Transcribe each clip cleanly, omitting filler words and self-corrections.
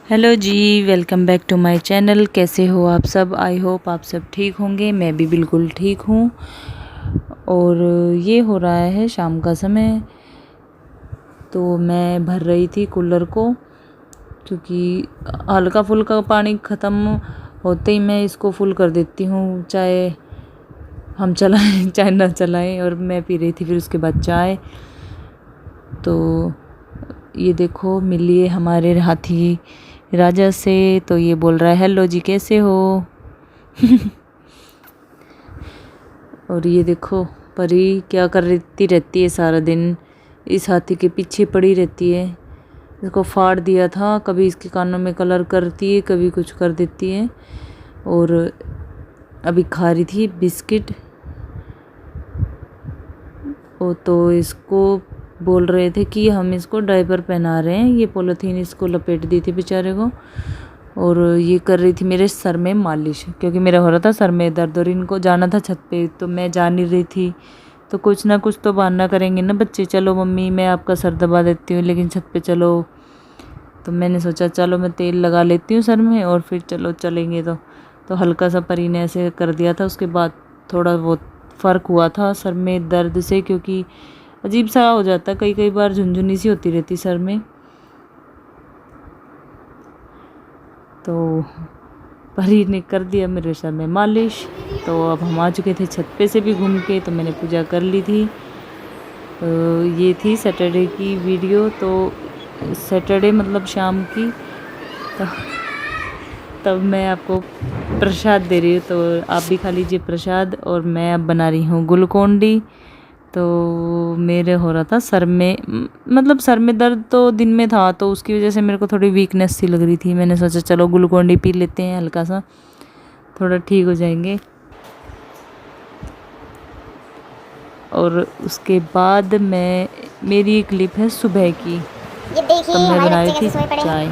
Hello जी, welcome back to my channel. कैसे हो आप सब? आई होप आप सब ठीक होंगे। मैं भी बिल्कुल ठीक हूँ। और ये हो रहा है शाम का समय, तो मैं भर रही थी कूलर को, क्योंकि हल्का फुल्का पानी ख़त्म होते ही मैं इसको फुल कर देती हूँ, चाहे हम चलाएं चाहे ना चलाएं। और मैं पी रही थी फिर उसके बाद चाय। तो ये देखो, मिलिए हमारे हाथी राजा से। तो ये बोल रहा है हेलो जी, कैसे हो? और ये देखो, परी क्या करती रहती है सारा दिन, इस हाथी के पीछे पड़ी रहती है। इसको फाड़ दिया था, कभी इसके कानों में कलर करती है, कभी कुछ कर देती है। और अभी खा रही थी बिस्किट। ओ, तो इसको बोल रहे थे कि हम इसको डायपर पहना रहे हैं। ये पॉलीथीन इसको लपेट दी थी बेचारे को। और ये कर रही थी मेरे सर में मालिश, क्योंकि मेरा हो रहा था सर में दर्द और इनको जाना था छत पे, तो मैं जा नहीं रही थी। तो कुछ ना कुछ तो बहाना करेंगे ना बच्चे। चलो मम्मी, मैं आपका सर दबा देती हूँ, लेकिन छत पे चलो। तो मैंने सोचा चलो मैं तेल लगा लेती हूँ सर में और फिर चलो चलेंगे। तो हल्का सा परी ने ऐसे कर दिया था। उसके बाद थोड़ा बहुत फ़र्क हुआ था सर में दर्द से, क्योंकि अजीब सा हो जाता है, कई कई बार झुनझुनी सी होती रहती सर में। तो परी ने कर दिया मेरे सर में मालिश। तो अब हम आ चुके थे छत पे से भी घूम के, तो मैंने पूजा कर ली थी। तो ये थी सैटरडे की वीडियो। तो सैटरडे मतलब शाम की, तो तब मैं आपको प्रसाद दे रही हूँ, तो आप भी खा लीजिए प्रसाद। और मैं अब बना रही हूँ ग्लूकोन-डी। तो मेरे हो रहा था सर में, मतलब सर में दर्द तो दिन में था, तो उसकी वजह से मेरे को थोड़ी वीकनेस सी लग रही थी। मैंने सोचा चलो ग्लूकोन-डी पी लेते हैं, हल्का सा थोड़ा ठीक हो जाएंगे। और उसके बाद मेरी एक क्लिप है सुबह की, ये देखिए तब मैं हमारे बना रही बच्चे थी कैसे सोए पड़े हैं। चाय।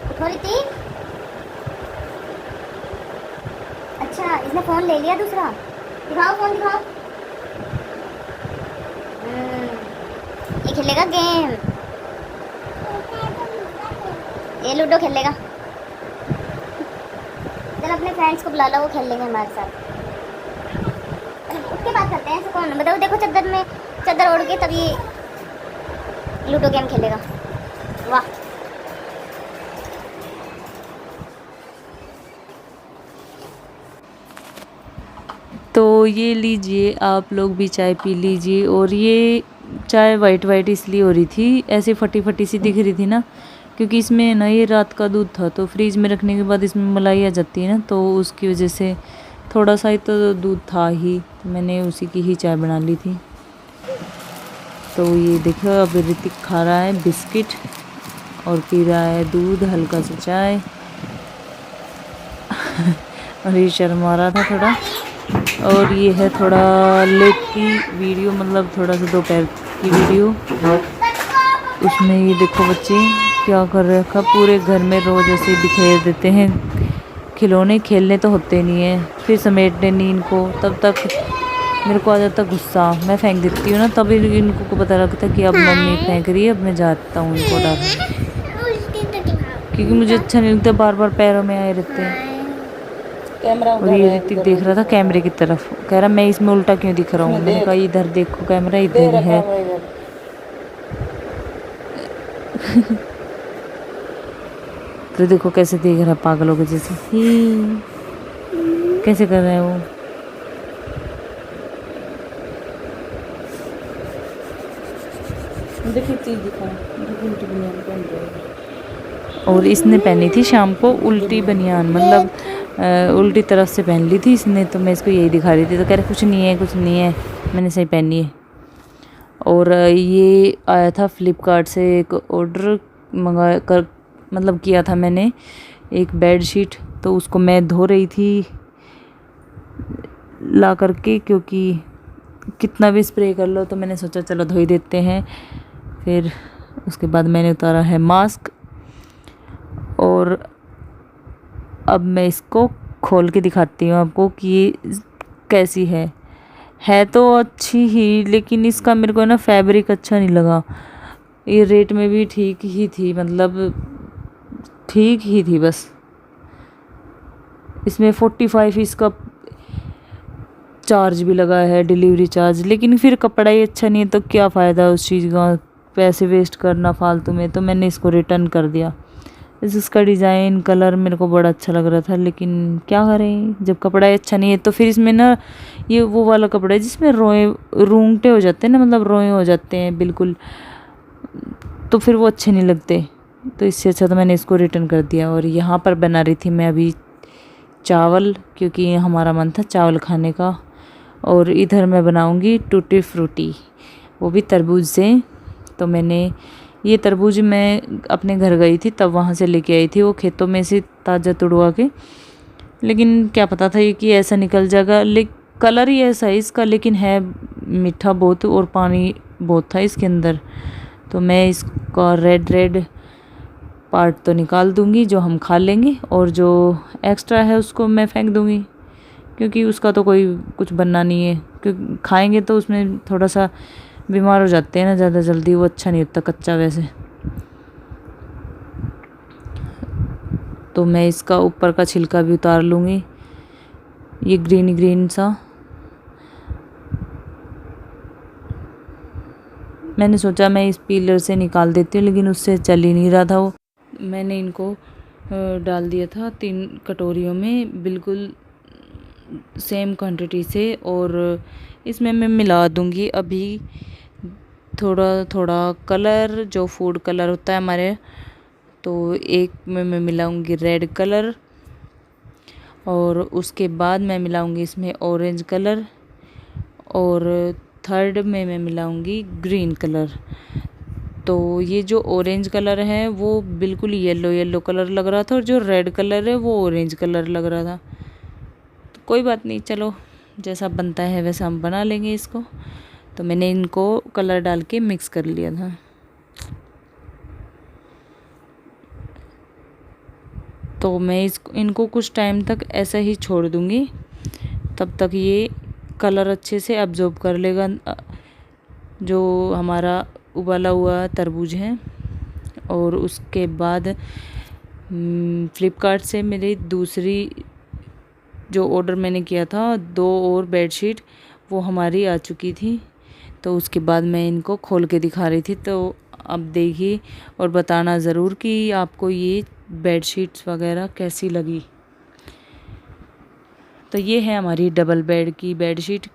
उठो रीति। अच्छा, इसने फोन ले लिया दूसरा। दिखाओ फोन दिखाओ। ये खेलेगा गेम, ये लूडो खेलेगा। चल अपने फ्रेंड्स को बुला लो, वो खेल लेंगे हमारे साथ। उसके बाद करते हैं ऐसे। कौन बताओ? देखो चादर ओढ़ के तब ये लूडो गेम खेलेगा। वाह, तो ये लीजिए, आप लोग भी चाय पी लीजिए। और ये चाय वाइट वाइट इसलिए हो रही थी, ऐसे फटी फटी सी दिख रही थी ना, क्योंकि इसमें ना ये रात का दूध था, तो फ्रीज में रखने के बाद इसमें मलाई आ जाती है ना, तो उसकी वजह से थोड़ा सा ही तो दूध था ही, तो मैंने उसी की ही चाय बना ली थी। तो ये देखो, अब ऋतिक खा रहा है बिस्किट और पी रहा है दूध, हल्का सा चाय। और ये शर्मा रहा था थोड़ा। और ये है थोड़ा लेट की वीडियो, मतलब थोड़ा सा दोपहर की वीडियो। उसमें ये देखो बच्चे क्या कर रखा, पूरे घर में रोज़ ऐसे बिखेर देते हैं खिलौने। खेलने तो होते नहीं है, फिर समेटने नहीं इनको, तब तक मेरे को आ जाता गुस्सा। मैं फेंक देती हूँ ना, तभी इनको को पता लगता कि अब मम्मी फेंक रही है, अब मैं जाता हूँ इनको डालने, क्योंकि मुझे अच्छा नहीं लगता बार बार पैरों में आए रहते हैं। और ये ऋतिक देख रहा था कैमरे की तरफ, कह रहा मैं इसमें उल्टा क्यों दिख रहा हूँ। मैंने कहा इधर देखो, कैमरा इधर है। तो देखो कैसे देख रहा, पागलों के जैसे ही कैसे कर रहा है वो। देखिए चीज दिखाओ। और इसने पहनी थी शाम को उल्टी बनियान, मतलब उल्टी तरफ से पहन ली थी इसने, तो मैं इसको यही दिखा रही थी। तो कह रहा कुछ नहीं है कुछ नहीं है, मैंने सही पहनी है। और ये आया था फ्लिपकार्ट से एक ऑर्डर मंगा कर, मतलब किया था मैंने एक बेड शीट। तो उसको मैं धो रही थी ला करके, क्योंकि कितना भी स्प्रे कर लो, तो मैंने सोचा चलो धो ही देते हैं। फिर उसके बाद मैंने उतारा है मास्क, और अब मैं इसको खोल के दिखाती हूँ आपको कि ये कैसी है तो अच्छी ही, लेकिन इसका मेरे को ना फैब्रिक अच्छा नहीं लगा। ये रेट में भी ठीक ही थी, मतलब ठीक ही थी बस। इसमें 45 इसका चार्ज भी लगा है, डिलीवरी चार्ज, लेकिन फिर कपड़ा ही अच्छा नहीं है तो क्या फ़ायदा उस चीज़ का, पैसे वेस्ट करना फालतू में। तो मैंने इसको रिटर्न कर दिया। इसका डिज़ाइन कलर मेरे को बड़ा अच्छा लग रहा था, लेकिन क्या करें, जब कपड़ा ही अच्छा नहीं है तो फिर इसमें ना ये वो वाला कपड़ा है जिसमें रोए रूंगटे हो जाते हैं ना, मतलब रोए हो जाते हैं बिल्कुल, तो फिर वो अच्छे नहीं लगते। तो इससे अच्छा तो मैंने इसको रिटर्न कर दिया। और यहाँ पर बना रही थी मैं अभी चावल, क्योंकि हमारा मन था चावल खाने का। और इधर मैं बनाऊंगी टूटी फ्रूटी, वो भी तरबूज से। तो मैंने ये तरबूज मैं अपने घर गई थी तब वहाँ से लेके आई थी, वो खेतों में से ताज़ा तुड़वा के। लेकिन क्या पता था ये कि ऐसा निकल जाएगा, कलर ही ऐसा है इसका, लेकिन है मीठा बहुत और पानी बहुत था इसके अंदर। तो मैं इसका रेड पार्ट तो निकाल दूंगी जो हम खा लेंगे, और जो एक्स्ट्रा है उसको मैं फेंक दूंगी, क्योंकि उसका तो कोई कुछ बनना नहीं है। क्योंकि खाएंगे तो उसमें थोड़ा सा बीमार हो जाते हैं ना ज़्यादा जल्दी, वो अच्छा नहीं होता कच्चा वैसे। तो मैं इसका ऊपर का छिलका भी उतार लूँगी, ये ग्रीन सा। मैंने सोचा मैं इस पीलर से निकाल देती हूँ, लेकिन उससे चल ही नहीं रहा था वो। मैंने इनको डाल दिया था 3 कटोरियों में, बिल्कुल सेम क्वांटिटी से। और इसमें मैं मिला दूँगी अभी थोड़ा थोड़ा कलर, जो फूड कलर होता है हमारे। तो एक में मैं मिलाऊंगी रेड कलर, और उसके बाद मैं मिलाऊंगी इसमें ऑरेंज कलर, और थर्ड में मैं मिलाऊंगी ग्रीन कलर। तो ये जो ऑरेंज कलर है वो बिल्कुल येलो कलर लग रहा था, और जो रेड कलर है वो ऑरेंज कलर लग रहा था। तो कोई बात नहीं, चलो जैसा बनता है वैसा हम बना लेंगे इसको। तो मैंने इनको कलर डाल के मिक्स कर लिया था। तो मैं इनको कुछ टाइम तक ऐसा ही छोड़ दूँगी, तब तक ये कलर अच्छे से अब्जॉर्ब कर लेगा जो हमारा उबाला हुआ तरबूज है। और उसके बाद फ्लिपकार्ट से मेरी दूसरी जो ऑर्डर मैंने किया था 2 और बेडशीट, वो हमारी आ चुकी थी। तो उसके बाद मैं इनको खोल के दिखा रही थी। तो अब देखिए और बताना ज़रूर कि आपको ये बेडशीट्स वगैरह कैसी लगी। तो ये है हमारी डबल बेड की बेडशीट,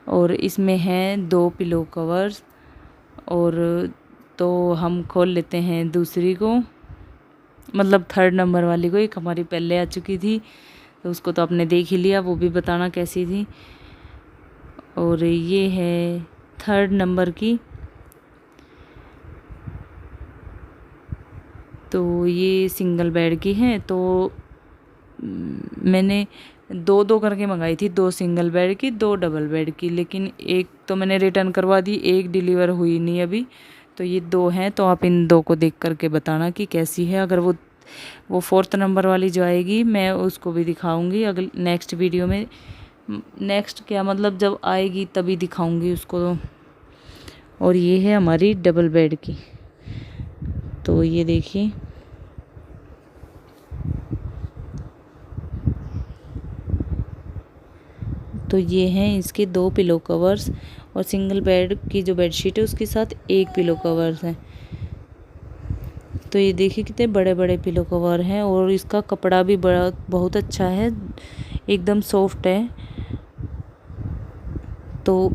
और इसमें हैं 2 पिलो कवर्स। और तो हम खोल लेते हैं दूसरी को, मतलब 3rd नंबर वाली को। एक हमारी पहले आ चुकी थी तो उसको तो आपने देख ही लिया, वो भी बताना कैसी थी। और ये है 3rd नंबर की। तो ये सिंगल बेड की है। तो मैंने 2 करके मंगाई थी, 2 सिंगल बेड की, 2 डबल बेड की। लेकिन एक तो मैंने रिटर्न करवा दी, एक डिलीवर हुई नहीं अभी। तो ये 2 हैं, तो आप इन 2 को देख करके बताना कि कैसी है। अगर वो 4th नंबर वाली जो आएगी मैं उसको भी दिखाऊंगी अगले नेक्स्ट वीडियो में। नेक्स्ट क्या मतलब जब आएगी तभी दिखाऊंगी उसको। और ये है हमारी डबल बेड की। तो ये देखिए, तो ये हैं इसके 2 पिलो कवर्स, और सिंगल बेड की जो बेडशीट है उसके साथ 1 पिलो कवर्स है। तो ये देखिए कितने बड़े बड़े पिलो कवर हैं, और इसका कपड़ा भी बहुत अच्छा है, एकदम सॉफ्ट है। तो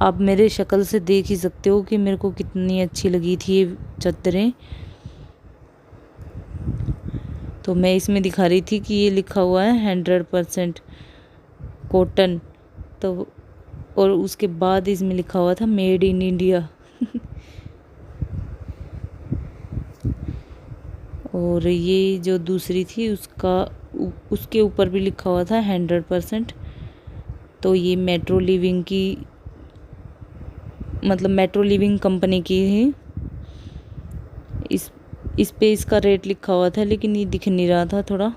आप मेरे शक्ल से देख ही सकते हो कि मेरे को कितनी अच्छी लगी थी ये चादरें। तो मैं इसमें दिखा रही थी कि ये लिखा हुआ है 100% कॉटन। तो और उसके बाद इसमें लिखा हुआ था मेड इन इंडिया। और ये जो दूसरी थी उसके ऊपर भी लिखा हुआ था 100%। तो ये मेट्रो लिविंग की, मतलब मेट्रो लिविंग कंपनी की है। इस पे इसका रेट लिखा हुआ था, लेकिन ये दिख नहीं रहा था थोड़ा।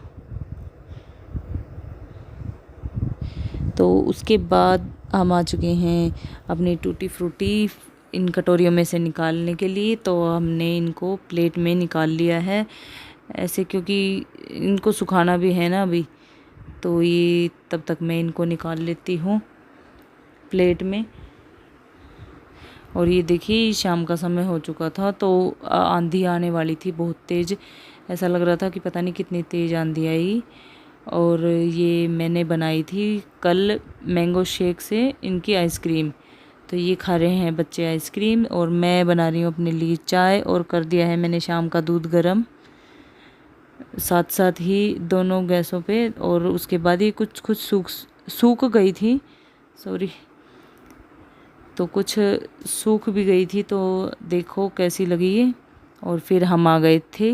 तो उसके बाद हम आ चुके हैं अपनी टूटी फ्रूटी इन कटोरियों में से निकालने के लिए, तो हमने इनको प्लेट में निकाल लिया है ऐसे, क्योंकि इनको सुखाना भी है ना अभी, तो ये तब तक मैं इनको निकाल लेती हूँ प्लेट में। और ये देखिए शाम का समय हो चुका था, तो आंधी आने वाली थी बहुत तेज़, ऐसा लग रहा था कि पता नहीं कितनी तेज़ आंधी आई। और ये मैंने बनाई थी कल मैंगो शेक से इनकी आइसक्रीम, तो ये खा रहे हैं बच्चे आइसक्रीम, और मैं बना रही हूँ अपने लिए चाय, और कर दिया है मैंने शाम का दूध गरम साथ साथ ही दोनों गैसों पे। और उसके बाद ही कुछ सूख गई थी, सॉरी, तो कुछ सूख भी गई थी, तो देखो कैसी लगी ये। और फिर हम आ गए थे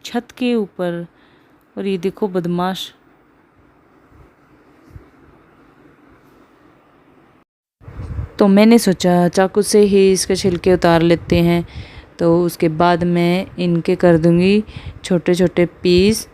छत के ऊपर, और ये देखो बदमाश। तो मैंने सोचा चाकू से ही इसके छिलके उतार लेते हैं, तो उसके बाद मैं इनके कर दूंगी छोटे छोटे पीस।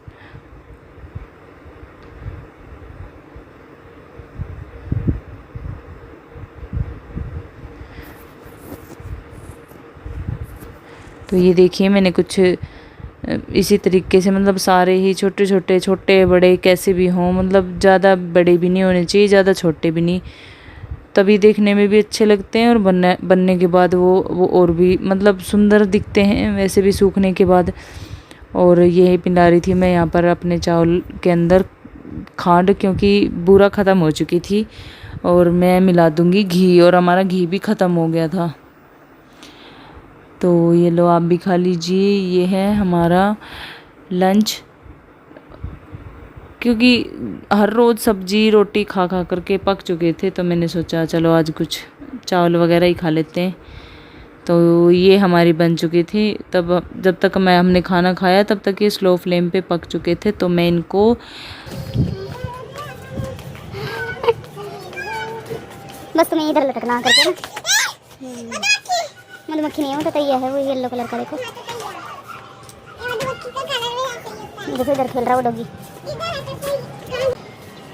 तो ये देखिए मैंने कुछ इसी तरीके से, मतलब सारे ही छोटे छोटे, छोटे बड़े कैसे भी हों, मतलब ज़्यादा बड़े भी नहीं होने चाहिए, ज़्यादा छोटे भी नहीं, तभी देखने में भी अच्छे लगते हैं, और बनने के बाद वो और भी मतलब सुंदर दिखते हैं वैसे भी सूखने के बाद। और यही पिला रही थी मैं यहाँ पर अपने चावल के अंदर खांड, क्योंकि बूरा ख़त्म हो चुकी थी, और मैं मिला दूँगी घी, और हमारा घी भी ख़त्म हो गया था। तो ये लो आप भी खा लीजिए, ये है हमारा लंच, क्योंकि हर रोज़ सब्जी रोटी खा खा करके पक चुके थे, तो मैंने सोचा चलो आज कुछ चावल वगैरह ही खा लेते हैं। तो ये हमारी बन चुकी थी, तब जब तक हमने खाना खाया तब तक ये स्लो फ्लेम पे पक चुके थे। तो मैं इनको बस तुम्हें इधर लटकना करके ना, मधुमक्खी नहीं है वो, तो ये है वो येलो कलर का, देखो देखो इधर खेल रहा वो डॉगी।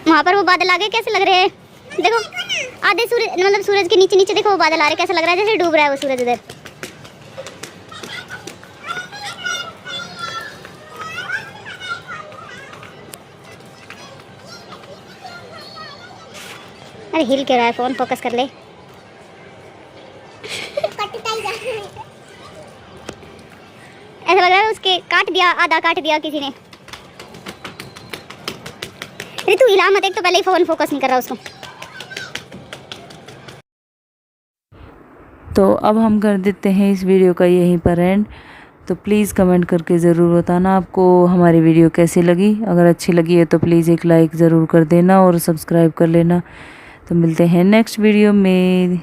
वहाँ पर वो बादल आ गए, कैसे लग रहे हैं देखो, आधे सूरज, मतलब सूरज के नीचे नीचे देखो वो बादल आ रहे, कैसा लग रहा है जैसे डूब रहा है वो सूरज उधर। अरे हिल क्यों रहा है फोन, फोकस कर ले। ऐसा लग रहा है उसके काट दिया, आधा काट दिया किसी ने। अरे तू हिला मत, एक तो पहले ही फोन फोकस नहीं कर रहा उसको। तो अब हम कर देते हैं इस वीडियो का यहीं पर एंड। तो प्लीज़ कमेंट करके ज़रूर बताना आपको हमारी वीडियो कैसी लगी। अगर अच्छी लगी है तो प्लीज़ एक लाइक ज़रूर कर देना और सब्सक्राइब कर लेना। तो मिलते हैं नेक्स्ट वीडियो में।